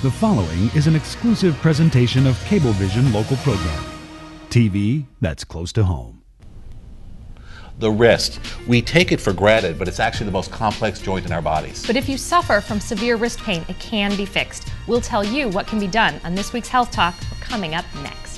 The following is an exclusive presentation of Cablevision local programming. TV that's close to home. The wrist. We take it for granted, but it's actually the most complex joint in our bodies. But if you suffer from severe wrist pain, it can be fixed. We'll tell you what can be done on this week's Health Talk, coming up next.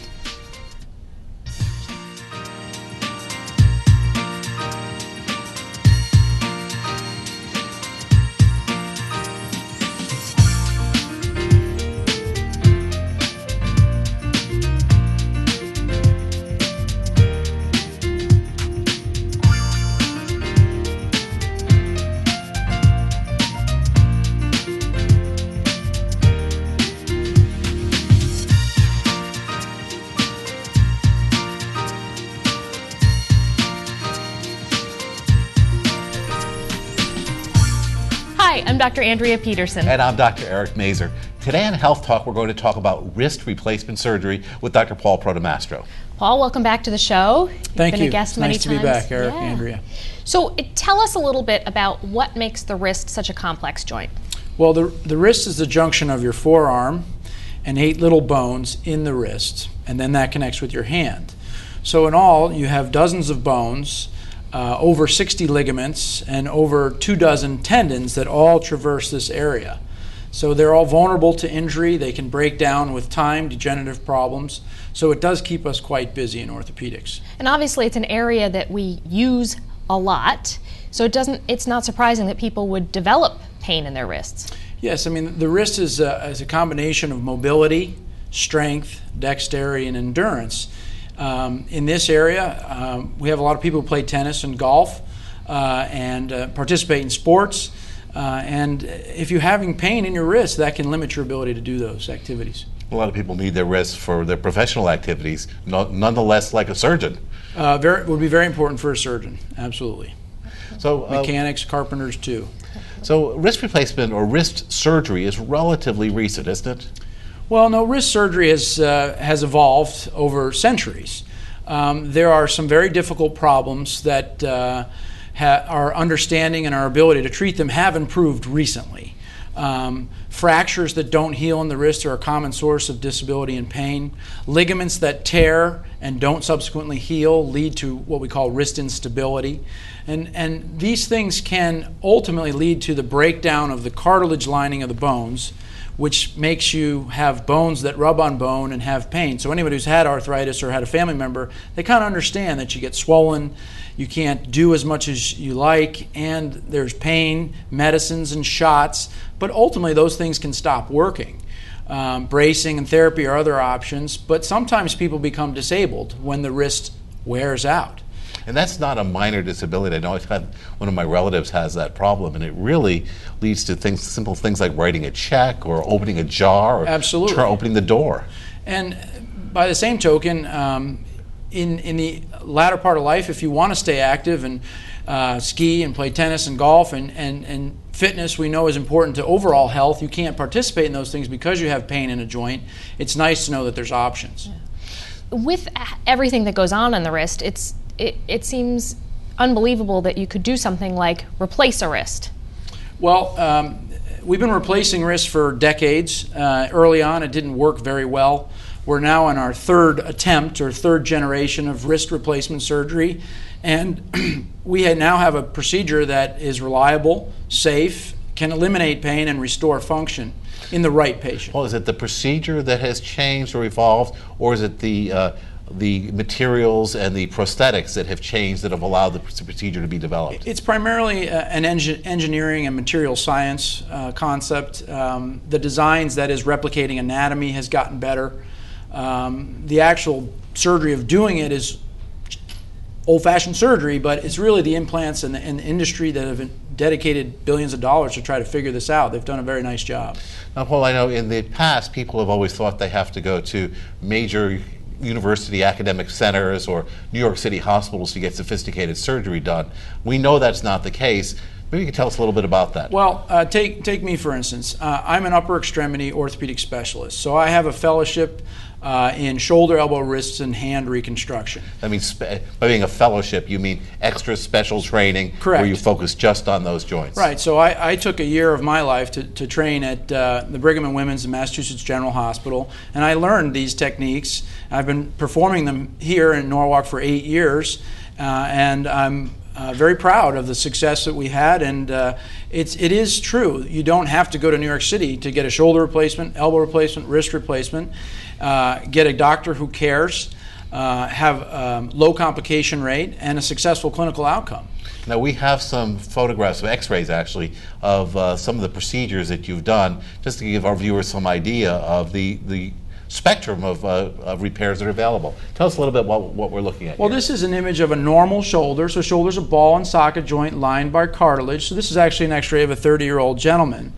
Hi, I'm Dr. Andrea Peterson. And I'm Dr. Eric Mazer. Today on Health Talk, we're going to talk about wrist replacement surgery with Dr. Paul Protomastro. Paul, welcome back to the show. Thank you. Been a guest many nice times. to be back, Eric, Yeah. Andrea. So tell us a little bit about what makes the wrist such a complex joint. Well, the wrist is the junction of your forearm and 8 little bones in the wrist, and then that connects with your hand. So in all, you have dozens of bones, over 60 ligaments, and over 24 tendons that all traverse this area. So they're all vulnerable to injury. They can break down with time, degenerative problems. So it does keep us quite busy in orthopedics. And obviously it's an area that we use a lot, so it's not surprising that people would develop pain in their wrists. Yes, I mean, the wrist is a combination of mobility, strength, dexterity, and endurance. In this area, we have a lot of people who play tennis and golf and participate in sports. And if you're having pain in your wrist, that can limit your ability to do those activities. A lot of people need their wrists for their professional activities, nonetheless like a surgeon. Would be very important for a surgeon, absolutely. So mechanics, carpenters too. So wrist replacement or wrist surgery is relatively recent, isn't it? Well, no, wrist surgery has evolved over centuries. There are some very difficult problems that our understanding and our ability to treat them have improved recently. Fractures that don't heal in the wrist are a common source of disability and pain. Ligaments that tear and don't subsequently heal lead to what we call wrist instability. And these things can ultimately lead to the breakdown of the cartilage lining of the bones, which makes you have bones that rub on bone and have pain. So anybody who's had arthritis or had a family member, they kind of understand that you get swollen, you can't do as much as you like, and there's pain, medicines and shots, but ultimately those things can stop working. Bracing and therapy are other options, but sometimes people become disabled when the wrist wears out. And that's not a minor disability. I know I've had one of my relatives has that problem, and it really leads to simple things like writing a check or opening a jar or Absolutely. Opening the door. And by the same token, in the latter part of life, if you want to stay active and ski and play tennis and golf and fitness we know is important to overall health, you can't participate in those things because you have pain in a joint. It's nice to know that there's options. With everything that goes on in the wrist, it seems unbelievable that you could do something like replace a wrist. Well, we've been replacing wrists for decades. Early on, it didn't work very well. We're now on our third attempt or third generation of wrist replacement surgery, and we now have a procedure that is reliable, safe, can eliminate pain and restore function in the right patient. Well, is it the procedure that has changed or evolved, or is it the materials and the prosthetics that have changed that have allowed the procedure to be developed? It's primarily an engineering and material science concept. The designs, that is replicating anatomy, has gotten better. The actual surgery of doing it is old-fashioned surgery, but it's really the implants and the industry that have dedicated billions of dollars to try to figure this out. They've done a very nice job. Now, Paul, I know in the past people have always thought they have to go to major university academic centers or New York City hospitals to get sophisticated surgery done. We know that's not the case. Maybe you can tell us a little bit about that. Well, take me for instance. I'm an upper extremity orthopedic specialist, so I have a fellowship in shoulder, elbow, wrists, and hand reconstruction. I mean, by being a fellowship, you mean extra special training. Correct. Where you focus just on those joints. Right. So I took a year of my life to train at the Brigham and Women's and Massachusetts General Hospital, and I learned these techniques. I've been performing them here in Norwalk for 8 years, and I'm very proud of the success that we had. And it is true. You don't have to go to New York City to get a shoulder replacement, elbow replacement, wrist replacement. Get a doctor who cares, have a low complication rate, and a successful clinical outcome. Now we have some photographs of x-rays actually of some of the procedures that you've done, just to give our viewers some idea of the spectrum of repairs that are available. Tell us a little bit what we're looking at Well, here. this is an image of a normal shoulder. So shoulder's a ball and socket joint lined by cartilage. So this is actually an x-ray of a 30-year-old gentleman.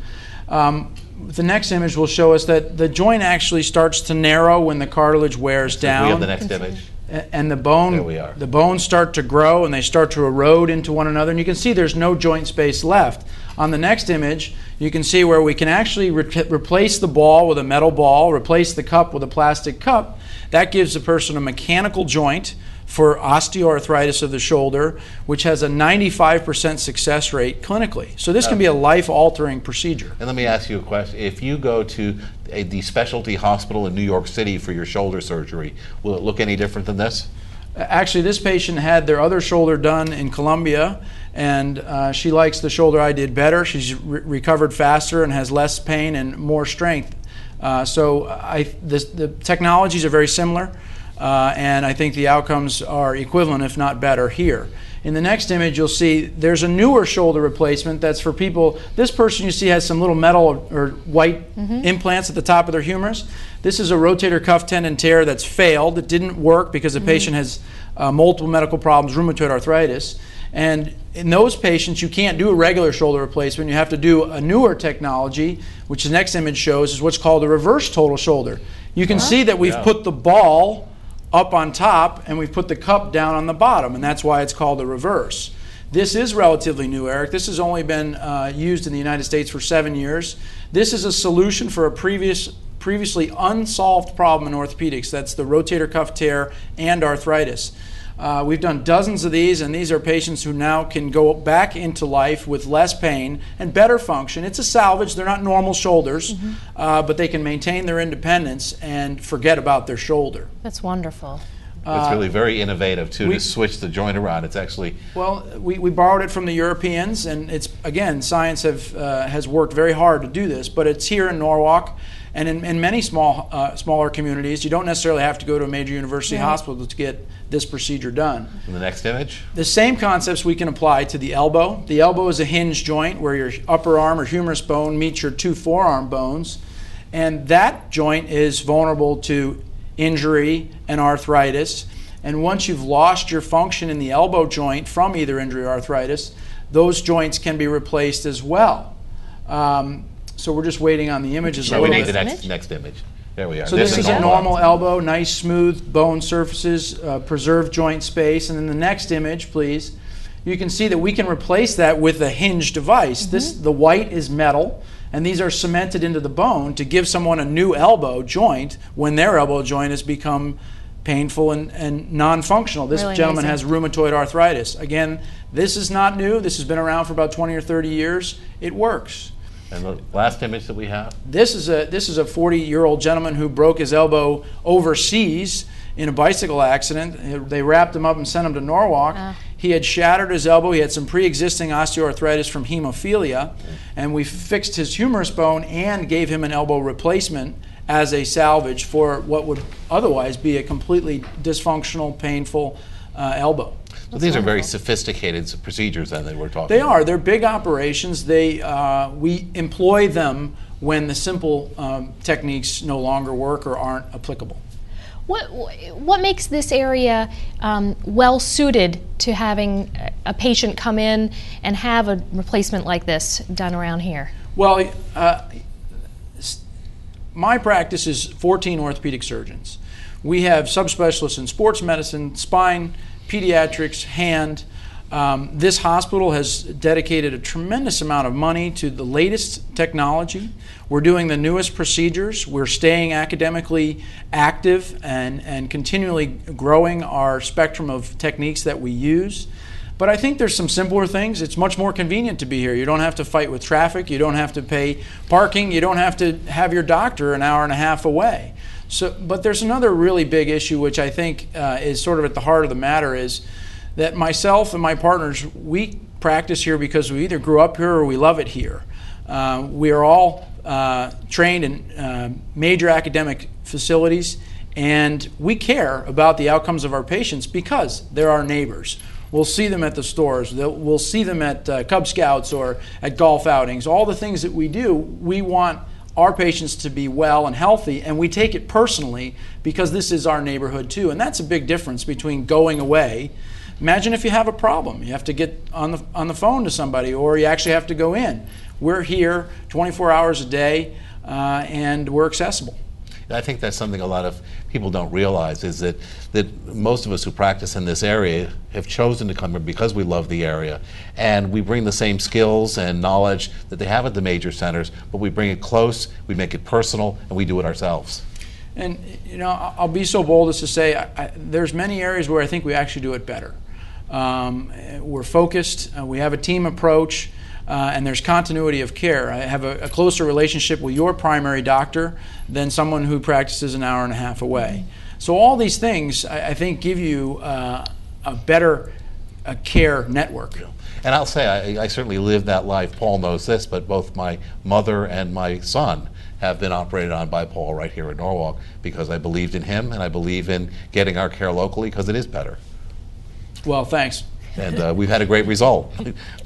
The next image will show us that the joint actually starts to narrow when the cartilage wears down. We have the next image. And the bone, There we are. the bones start to grow and they start to erode into one another. And you can see there's no joint space left. On the next image, you can see where we can actually replace the ball with a metal ball, replace the cup with a plastic cup. That gives the person a mechanical joint for osteoarthritis of the shoulder, which has a 95% success rate clinically. So this can be a life-altering procedure. And let me ask you a question. If you go to the specialty hospital in New York City for your shoulder surgery, will it look any different than this? Actually, this patient had their other shoulder done in Columbia, and she likes the shoulder I did better. She's recovered faster and has less pain and more strength. The technologies are very similar. And I think the outcomes are equivalent, if not better, here. In the next image, you'll see there's a newer shoulder replacement that's for people. This person you see has some little metal or white implants at the top of their humerus. This is a rotator cuff tendon tear that's failed. It didn't work because the patient has multiple medical problems, rheumatoid arthritis. And in those patients, you can't do a regular shoulder replacement. You have to do a newer technology, which the next image shows is what's called a reverse total shoulder. You can see that we've put the ball up on top and we've put the cup down on the bottom, and that's why it's called a reverse. This is relatively new, Eric. This has only been used in the United States for 7 years. This is a solution for a previously unsolved problem in orthopedics. That's the rotator cuff tear and arthritis. We've done dozens of these, and these are patients who now can go back into life with less pain and better function. It's a salvage. They're not normal shoulders, but they can maintain their independence and forget about their shoulder. That's wonderful. It's really very innovative, too, to switch the joint around. It's actually... Well, we borrowed it from the Europeans, and it's, again, science has worked very hard to do this, but it's here in Norwalk. And in many smaller communities, you don't necessarily have to go to a major university hospital to get this procedure done. In the next image? The same concepts we can apply to the elbow. The elbow is a hinge joint where your upper arm or humerus bone meets your two forearm bones. And that joint is vulnerable to injury and arthritis. And once you've lost your function in the elbow joint from either injury or arthritis, those joints can be replaced as well. So we're just waiting on the images. No, we need Next the image? next image. There we are. So this is a normal elbow, nice smooth bone surfaces, preserved joint space. And then the next image, please. You can see that we can replace that with a hinge device. The white is metal, and these are cemented into the bone to give someone a new elbow joint when their elbow joint has become painful and non-functional. This Really gentleman amazing. has rheumatoid arthritis. Again, this is not new. This has been around for about 20 or 30 years. It works. And the last image that we have? This is a 40-year-old gentleman who broke his elbow overseas in a bicycle accident. They wrapped him up and sent him to Norwalk. He had shattered his elbow. He had some pre-existing osteoarthritis from hemophilia, and we fixed his humerus bone and gave him an elbow replacement as a salvage for what would otherwise be a completely dysfunctional, painful elbow. So these are very sophisticated procedures then that we're talking They about. are. They're big operations. We employ them when the simple techniques no longer work or aren't applicable. What makes this area well suited to having a patient come in and have a replacement like this done around here? Well, my practice is 14 orthopedic surgeons. We have subspecialists in sports medicine, spine, pediatrics, hand, This hospital has dedicated a tremendous amount of money to the latest technology. We're doing the newest procedures. We're staying academically active and continually growing our spectrum of techniques that we use. But I think there's some simpler things. It's much more convenient to be here. You don't have to fight with traffic. You don't have to pay parking. You don't have to have your doctor an hour and a half away. But there's another really big issue, which I think is sort of at the heart of the matter, is that myself and my partners, we practice here because we either grew up here or we love it here. We are all trained in major academic facilities, and we care about the outcomes of our patients because they're our neighbors. We'll see them at the stores. We'll see them at Cub Scouts or at golf outings. All the things that we do, we want our patients to be well and healthy, and we take it personally because this is our neighborhood too. And that's a big difference between going away. Imagine if you have a problem. You have to get on the phone to somebody, or you actually have to go in. We're here 24 hours a day, and we're accessible. I think that's something a lot of people don't realize, is that most of us who practice in this area have chosen to come here because we love the area. And we bring the same skills and knowledge that they have at the major centers, but we bring it close, we make it personal, and we do it ourselves. And you know, I'll be so bold as to say there's many areas where I think we actually do it better. We're focused, we have a team approach, and there's continuity of care. I have a closer relationship with your primary doctor than someone who practices an hour and a half away. So all these things, I think, give you a better care network. And I'll say, I certainly live that life. Paul knows this, but both my mother and my son have been operated on by Paul right here in Norwalk because I believed in him, and I believe in getting our care locally because it is better. Well, thanks. And we've had a great result.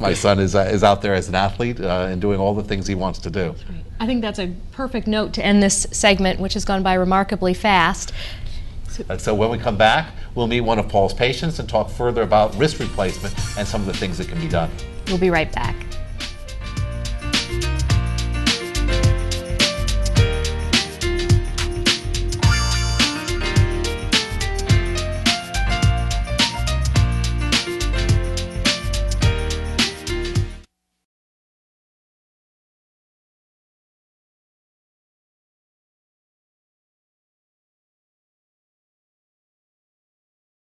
My son is out there as an athlete and doing all the things he wants to do. I think that's a perfect note to end this segment, which has gone by remarkably fast. So when we come back, we'll meet one of Paul's patients and talk further about wrist replacement and some of the things that can be done. We'll be right back.